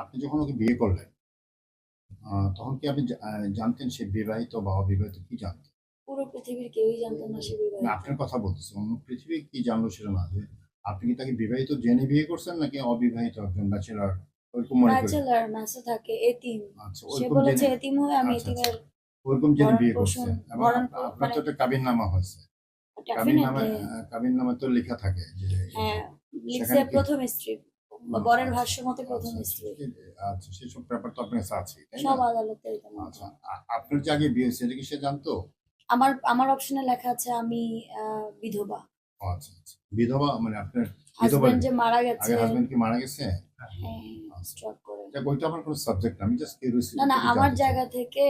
আপনি যখন ওকে বিয়ে করলেন তখন কি আপনি জানতেন সে বিবাহিত বা অবিবাহিত, কি জানতেন? পুরো পৃথিবীর কেউই জানতো না সে না, বিবাহিত। আপনার কথা বলতেছি, অন্য পৃথিবী কি জানলো সেটা না, যে আপনি কি তাকে বিবাহিত জেনে বিয়ে করছেন নাকি অবিবাহিত একজন ব্যাচেলর ওইরকম মনে করে? ব্যাচেলর, মেসে থাকে, এতিম। আচ্ছা, সে ওইরকম বলেছে জেনে। এতিম হয়ে আমি আচ্ছা আচ্ছা, এতিমের ওইরকম জেনে ভরণ বিয়ে পোষণ করছেন এবং আপনার মানে তো একটা কাবিন নামা হয়েছে। কাবিন নামা, ডেফিনেটলি। কাবিন নামা তো লেখা থাকে যে হ্যাঁ, লিখছে সেখানে কি প্রথম স্ত্রী বা বরের আচ্ছা ভাষ্য মতে প্রথম আচ্ছা আচ্ছা স্ত্রী। আচ্ছা, সেসব ব্যাপার তো আপনার কাছে আছে, তাই না? সব আদালতে এটা মতো। আচ্ছা, আপনার যে আগে বিয়ে হয়েছে এটা কি সে জানতো? আমার আমার অপশনে লেখা আছে আমি বিধবা। ও আচ্ছা আচ্ছা, বিধবা মানে আপনার বিধবা হাজবেন্ড যে মারা গেছে। আগে হাজবেন্ড কি মারা গেছে? হ্যাঁ, আচ্ছা, স্ট্রোক করে। যাক ওইটা আমার কোনো সাবজেক্ট না, আমি জাস্ট না না, কিউরিওসিটি আমার জানতে চাই। জায়গা থেকে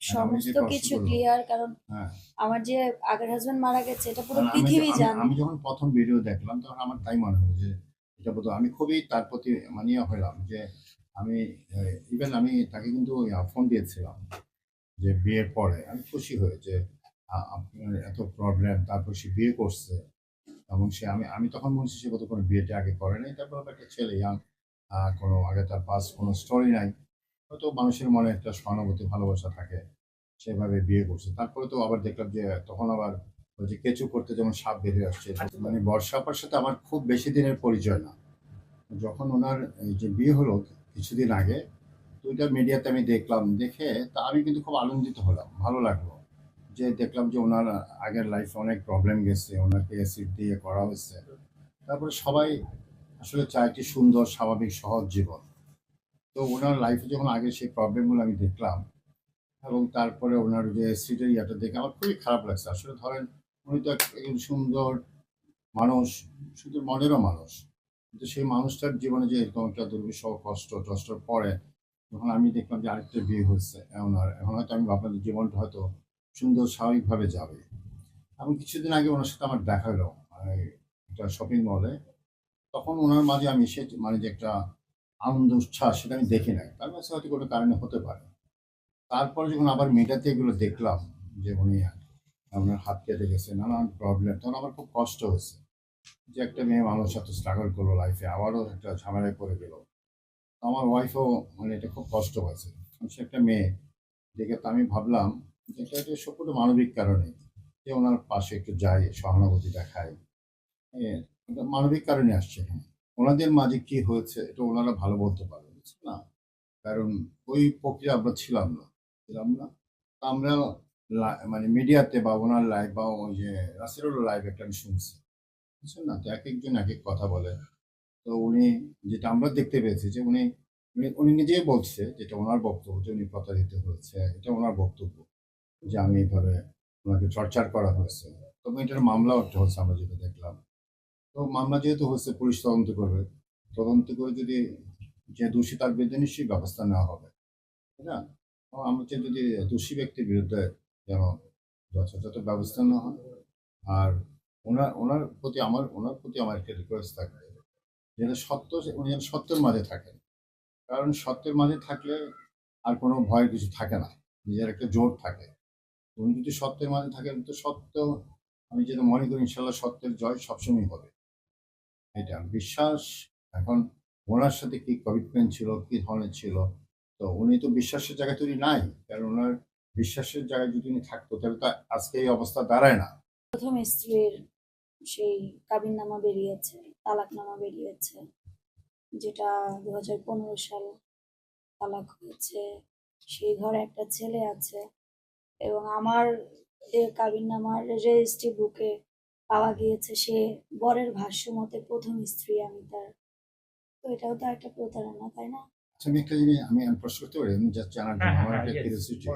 হ্যাঁ, আমি যে সমস্ত প্রশ্ন কিছু করবো। ক্লিয়ার, কারণ হ্যাঁ, আমার যে আগের হাজবেন্ড মারা গেছে এটা পুরো কারণ পৃথিবী আমি জানে। আমি যখন প্রথম ভিডিও দেখলাম তখন আমার তাই মনে হলো যে এটা বোধহয়, আমি খুবই তার প্রতি মানিয়ে হলাম যে আমি ইভেন আমি তাকে কিন্তু ফোন দিয়েছিলাম যে বিয়ের পরে আমি খুশি হয়ে যে আপনার এত প্রবলেম, তারপর সে বিয়ে করছে এবং সে আমি আমি তখন বলছি সে কত কোনো বিয়েটা আগে করে নাই, তারপর আবার একটা ছেলে ইয়াং, কোনো আগে তার পাস কোনো স্টোরি নাই, হয়তো মানুষের মনে একটা সহানুভূতি ভালোবাসা থাকে, সেভাবে বিয়ে করছে। তারপরে তো আবার দেখলাম যে তখন আবার ওই যে কেঁচু করতে যেমন সাপ বেরিয়ে আসছে, মানে বর্ষা আপার সাথে আমার খুব বেশি দিনের পরিচয় না। যখন ওনার এই যে বিয়ে হলো কিছুদিন আগে, তো ওইটা মিডিয়াতে আমি দেখলাম, দেখে তা আমি কিন্তু খুব আনন্দিত হলাম, ভালো লাগলো যে দেখলাম যে ওনার আগের লাইফে অনেক প্রবলেম গেছে, ওনাকে অ্যাসিড দিয়ে করা হয়েছে। তারপরে সবাই আসলে চায় একটি সুন্দর স্বাভাবিক সহজ জীবন। তো ওনার লাইফে যখন আগে সেই প্রবলেমগুলো আমি দেখলাম এবং তারপরে ওনার যে অ্যাসিডের ইয়াটা দেখে আমার খুবই খারাপ লাগছে। আসলে ধরেন উনি তো একজন সুন্দর মানুষ, শুধু মনেরও মানুষ, কিন্তু সেই মানুষটার জীবনে যে এরকম একটা দুর্বিষহ কষ্ট টষ্টর পরে যখন আমি দেখলাম যে আরেকটা বিয়ে হচ্ছে ওনার, এখন হয়তো আমি ভাবলাম যে জীবনটা হয়তো সুন্দর স্বাভাবিকভাবে যাবে। এবং কিছুদিন আগে ওনার সাথে আমার দেখা হলো একটা শপিং মলে। তখন ওনার মাঝে আমি সে মানে যে একটা আনন্দ উচ্ছ্বাস সেটা আমি দেখি নাই, তার কাছে হয়তো কোনো কারণে হতে পারে। তারপরে যখন আবার মিডিয়াতে এগুলো দেখলাম যে উনি আপনার হাত কেটে গেছে, নানান প্রবলেম, তখন আমার খুব কষ্ট হয়েছে যে একটা মেয়ে মানুষ এত স্ট্রাগল করলো লাইফে, আবারও একটা ঝামেলায় পড়ে গেল। আমার ওয়াইফও মানে এটা খুব কষ্ট হয়েছে, কারণ সে একটা মেয়ে দেখে। তো আমি ভাবলাম যে এটা একটা সম্পূর্ণ মানবিক কারণে যে ওনার পাশে একটু যাই, সহানুভূতি দেখাই। হ্যাঁ, এটা মানবিক কারণে আসছে এখানে। ওনাদের মাঝে কি হয়েছে এটা ওনারা ভালো বলতে পারবে, বুঝছেন না? কারণ ওই প্রক্রিয়া আমরা ছিলাম না। তো আমরা মানে মিডিয়াতে বা ওনার লাইভ বা ওই যে রাসেলের লাইভ একটা আমি শুনছি, বুঝছেন না? তো একেকজন একেক কথা বলে। তো উনি যেটা আমরা দেখতে পেয়েছি যে উনি উনি উনি নিজেই বলছে যেটা ওনার বক্তব্য যে উনি প্রতারিত হয়েছে। এটা ওনার বক্তব্য যে আমি এভাবে ওনাকে টর্চার করা হয়েছে। তবে এটার মামলাও একটা হচ্ছে আমরা যেটা দেখলাম। তো মামলা যেহেতু হচ্ছে পুলিশ তদন্ত করবে। তদন্ত করে যদি যে দোষী তার বিরুদ্ধে নিশ্চয়ই ব্যবস্থা নেওয়া হবে। তাই না? আমরা চাই যদি দোষী ব্যক্তির বিরুদ্ধে যেন যথাযথ ব্যবস্থা নেওয়া হয়। আর ওনার প্রতি আমার একটা রিকোয়েস্ট থাকবে। যেটা সত্য, উনি যেন সত্যের মাঝে থাকেন। কারণ সত্যের মাঝে থাকলে আর কোনো ভয়ের কিছু থাকে না। নিজের একটা জোর থাকে। উনি যদি সত্যের মাঝে থাকেন তো সত্য, আমি যেটা মনে করি ইনশাআল্লাহ সত্যের জয় সবসময় হবে। এটা বিশ্বাস। এখন ওনার সাথে কি কমিটমেন্ট ছিল, কি ধরনের ছিল? তো উনি তো বিশ্বাসের জায়গায় তো উনি নাই। কারণ উনার বিশ্বাসের জায়গায় যদি উনি থাকতো তাহলে তো আজকে এই অবস্থা দাঁড়ায় না। প্রথম স্ত্রীর সেই কাবিননামা বেরিয়েছে, তালাকনামা বেরিয়েছে, যেটা 2015 সাল তালাক হয়েছে। সেই ঘরে একটা ছেলে আছে এবং আমার কাবিননামার রেজিস্ট্রি বুকে পাওয়া গিয়েছে সে বরের ভাষ্য মতে প্রথম স্ত্রী আমি তার। তো এটাও তো একটা প্রতারণা, তাই না? আচ্ছা, আমি একটা জিনিস আমি প্রশ্ন করতে পারি? আমি জাস্ট জানার জন্য আমার একটা Yes. কিউরিওসিটি।